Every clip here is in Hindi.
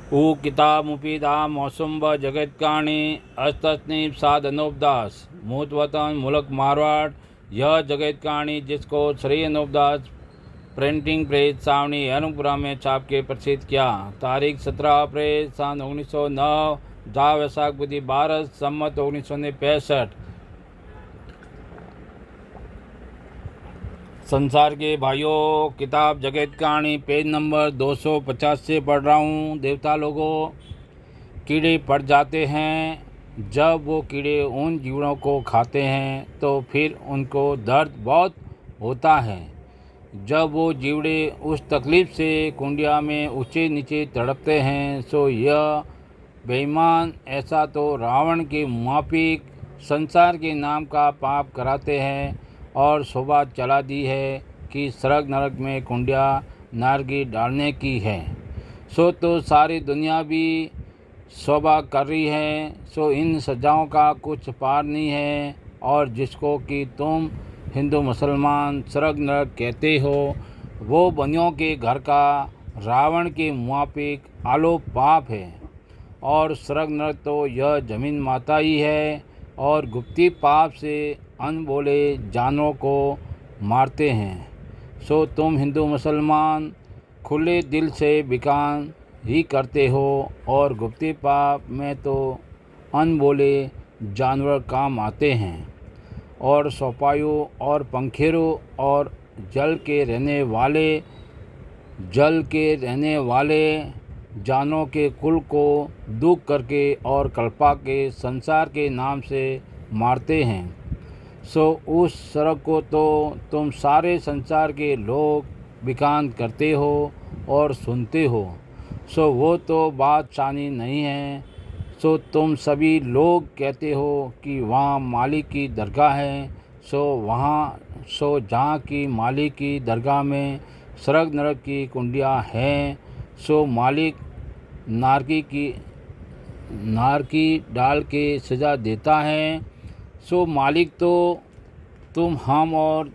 ऊ कितामुपीदा मौसुम्ब जगत्काणी अस्तस्नीप साधनोपदास मूत वतन मुल्क मारवाड़। यह जगत्काणी जिसको श्री अनूपदास प्रिंटिंग प्रेस सावनी हरमपुरा में छाप के प्रसिद्ध किया। तारीख 17 अप्रैल सन 1909 जा वैसाख बुद्धि 12 सम्मत 1965। संसार के भाइयों, किताब जगत कहानी पेज नंबर 250 से पढ़ रहा हूँ। देवता लोगों, कीड़े पड़ जाते हैं। जब वो कीड़े उन जीवों को खाते हैं तो फिर उनको दर्द बहुत होता है। जब वो जीवड़े उस तकलीफ़ से कुंडिया में ऊंचे नीचे तड़पते हैं, सो यह बेईमान ऐसा तो रावण के मुआफिक संसार के नाम का पाप कराते हैं और शोभा चला दी है कि स्वर्ग नरक में कुंडिया नारगी डालने की है। सो तो सारी दुनिया भी शोभा कर रही है। सो इन सजाओं का कुछ पार नहीं है। और जिसको कि तुम हिंदू मुसलमान स्वर्ग नरक कहते हो, वो बनियों के घर का रावण के मुआफिक आलो पाप है। और स्वर्ग नरक तो यह जमीन माता ही है। और गुप्ती पाप से अनबोले जानों को मारते हैं। सो तुम हिंदू मुसलमान खुले दिल से बिकान ही करते हो। और गुप्ती पाप में तो अनबोले जानवर काम आते हैं। और सोपायों और पंखेरों और जल के रहने वाले जानों के कुल को दुख करके और कल्पा के संसार के नाम से मारते हैं। सो उस सड़क को तो तुम सारे संसार के लोग बिकान करते हो और सुनते हो। सो वो तो बात शानी नहीं है। सो तुम सभी लोग कहते हो कि वहाँ मालिक की दरगाह है। सो जहाँ की मालिक की दरगाह में स्वर्ग नरक की कुंडियाँ हैं, सो मालिक नारकी डाल के सज़ा देता है। सो मालिक तो तुम हम और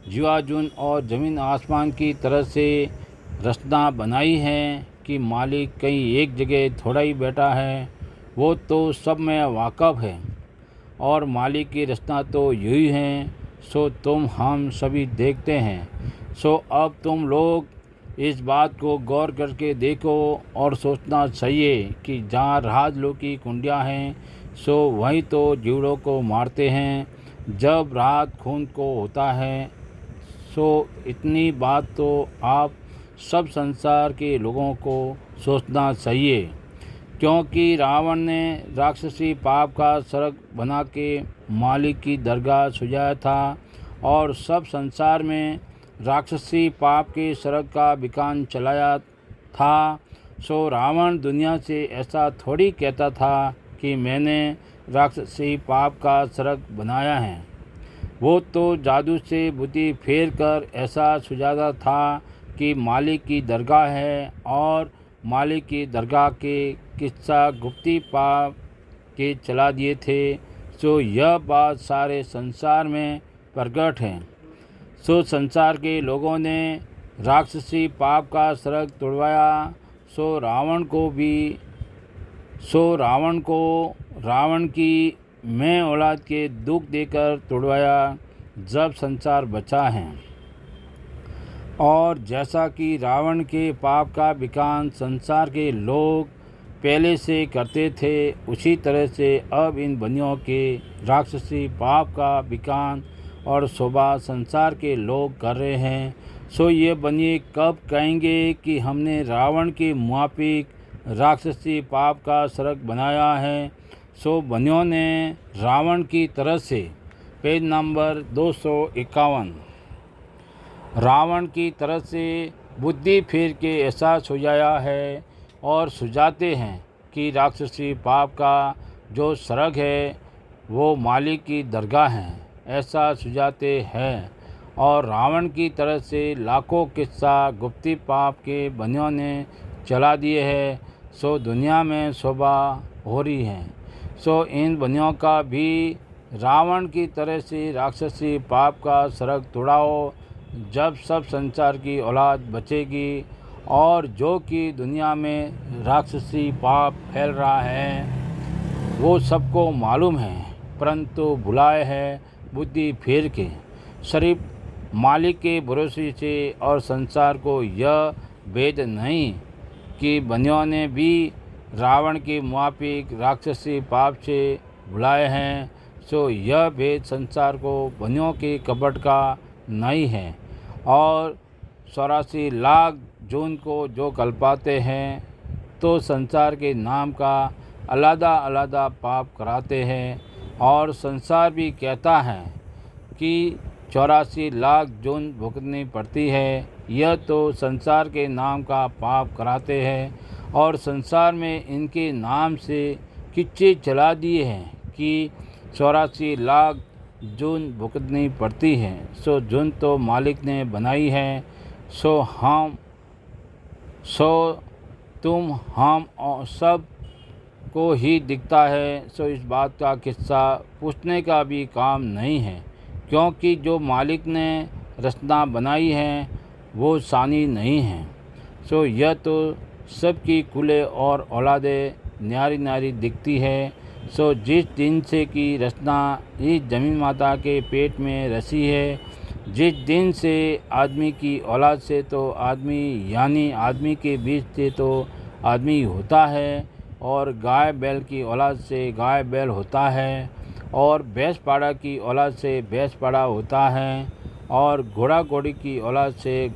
जीवाजुन और ज़मीन आसमान की तरह से रचना बनाई है कि मालिक कहीं एक जगह थोड़ा ही बैठा है। वो तो सब में वाकफ़ है। और मालिक की रचना तो यही है। सो तुम हम सभी देखते हैं। सो अब तुम लोग इस बात को गौर करके देखो और सोचना चाहिए कि जहाँ राजलोक की कुंडियाँ हैं, सो वहीं तो जीवड़ों को मारते हैं जब रात खून को होता है। सो इतनी बात तो आप सब संसार के लोगों को सोचना चाहिए, क्योंकि रावण ने राक्षसी पाप का स्वर्ग बना के मालिक की दरगाह सजाया था और सब संसार में राक्षसी पाप के स्वर्ग का बिकान चलाया था। सो रावण दुनिया से ऐसा थोड़ी कहता था कि मैंने राक्षसी पाप का स्वर्ग बनाया है। वो तो जादू से बुद्धि फेर कर ऐसा सुझाता था कि मालिक की दरगाह है और मालिक की दरगाह के किस्सा गुप्ती पाप के चला दिए थे। सो यह बात सारे संसार में प्रकट है। सो संसार के लोगों ने राक्षसी पाप का स्वर्ग तोड़वाया। सो रावण की मैं औलाद के दुख देकर तोड़वाया जब संसार बचा है। और जैसा कि रावण के पाप का बिकान संसार के लोग पहले से करते थे, उसी तरह से अब इन बनियों के राक्षसी पाप का बिकान और शोभा संसार के लोग कर रहे हैं। सो ये बनिए कब कहेंगे कि हमने रावण के मुआफिक राक्षसी पाप का स्वर्ग बनाया है। सो बनियों ने रावण की तरह से पेज नंबर 251 रावण की तरह से बुद्धि फेर के ऐसा सुझाया है और सुझाते हैं कि राक्षसी पाप का जो स्वर्ग है वो मालिक की दरगाह है, ऐसा सुझाते हैं। और रावण की तरह से लाखों किस्सा गुप्ती पाप के बनियों ने चला दिए हैं। सो दुनिया में शोभा हो रही है। सो इन बनियों का भी रावण की तरह से राक्षसी पाप का स्वर्ग तोड़ाओ। जब सब संसार की औलाद बचेगी और जो कि दुनिया में राक्षसी पाप फैल रहा है वो सबको मालूम है, परंतु भुलाए है बुद्धि फेर के। सिर्फ मालिक के भरोसे से और संसार को यह भेद नहीं कि बनियों ने भी रावण के मुआफिक राक्षसी पाप से भुलाए हैं, सो यह भेद संसार को बनियों के कपट का नहीं है। और 84 लाख जून को जो कल्पाते हैं तो संसार के नाम का अलग अलग पाप कराते हैं। और संसार भी कहता है कि 84 लाख जून भुगतनी पड़ती है, यह तो संसार के नाम का पाप कराते हैं। और संसार में इनके नाम से किच्चे चला दिए हैं कि 84 लाख जून भुगतनी पड़ती है। सो जून तो मालिक ने बनाई है, सो तुम हम और सब को ही दिखता है। सो इस बात का किस्सा पूछने का भी काम नहीं है, क्योंकि जो मालिक ने रचना बनाई है वो सानी नहीं है। सो यह तो सबकी कुले और औलादे न्यारी न्यारी दिखती है। सो जिस दिन से की रचना इस जमीन माता के पेट में रसी है, जिस दिन से आदमी की औलाद से तो आदमी यानी आदमी के बीच से तो आदमी होता है, और गाय बैल की औलाद से गाय बैल होता है, और भैंस पाड़ा की औलाद से भैंस पाड़ा होता है, और घोड़ा घोड़ी की औलाद से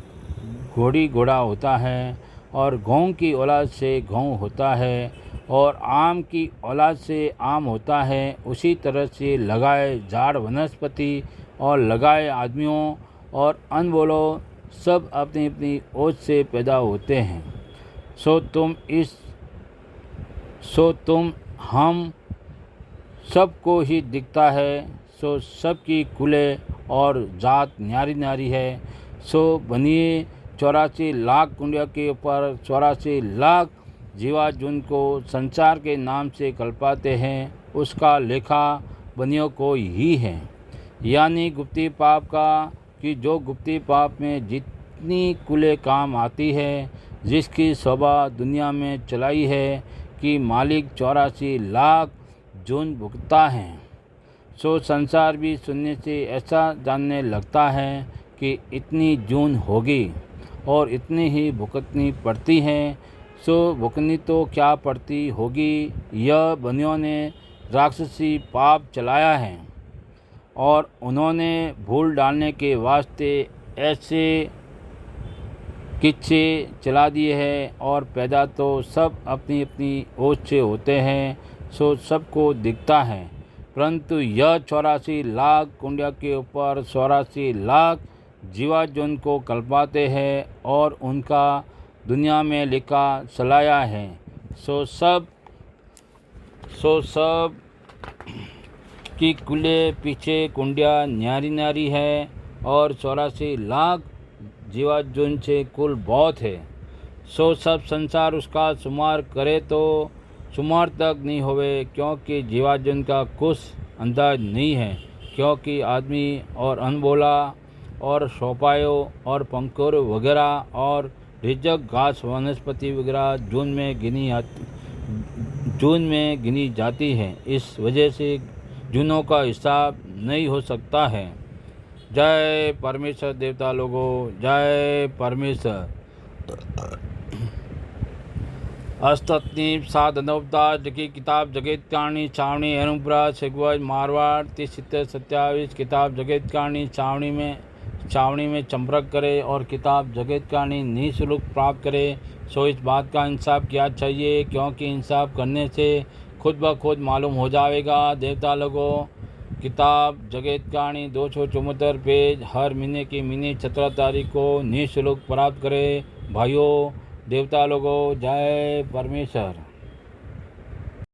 घोड़ी घोड़ा होता है, और गौं की औलाद से गौं होता है, और आम की औलाद से आम होता है। उसी तरह से लगाए झाड़ वनस्पति और लगाए आदमियों और अनबोलो सब अपनी अपनी ओज से पैदा होते हैं। सो तुम हम सबको ही दिखता है। सो सबकी कुले और जात न्यारी न्यारी है। सो बनिए 84 लाख कुंडिया के ऊपर 84 लाख जीवा जिनको संसार के नाम से कल्पाते हैं, उसका लेखा बनियों को ही है। यानी गुप्ती पाप का कि जो गुप्ती पाप में जितनी कुले काम आती है, जिसकी शोभा दुनिया में चलाई है कि मालिक 84 लाख जून भुगता है। सो संसार भी सुनने से ऐसा जानने लगता है कि इतनी जून होगी और इतनी ही भुगतनी पड़ती है। सो भुगतनी तो क्या पड़ती होगी, यह बनियों ने राक्षसी पाप चलाया है और उन्होंने भूल डालने के वास्ते ऐसे किस्से चला दिए हैं। और पैदा तो सब अपनी अपनी ओज से होते हैं, सो सबको दिखता है, परंतु यह 84 लाख कुंडिया के ऊपर 84 लाख जीवा जन को कल्पाते हैं और उनका दुनिया में लिखा चलाया है। सो सब की कुले पीछे कुंडिया न्यारी न्यारी है और 84 लाख जीवा जन से कुल बहुत है। सो सब संसार उसका शुमार करे तो शुमार तक नहीं होवे, क्योंकि जीवाजन का कुछ अंदाज नहीं है। क्योंकि आदमी और अनबोला और शौपायो और पंखुर वगैरह और रिजक घास वनस्पति वगैरह जून में गिनी जाती है। इस वजह से जूनों का हिसाब नहीं हो सकता है। जय परमेश्वर देवता लोगों, जय परमेश्वर। अष्टनीप साधनवदास की किताब जगत कहानी छावनी अनुप्रा सेगवज मारवाड़ 30-27 किताब जगत कहानी छावनी में चंपरक करे और किताब जगत कहानी निःशुल्क प्राप्त करे। सो इस बात का इंसाफ किया चाहिए, क्योंकि इंसाफ करने से खुद ब खुद मालूम हो जाएगा। देवता लोगों, किताब जगत कहानी 274 पेज हर महीने की महीने 17 तारीख को निःशुल्क प्राप्त करें। भाइयों देवता लोगों, जय परमेश्वर।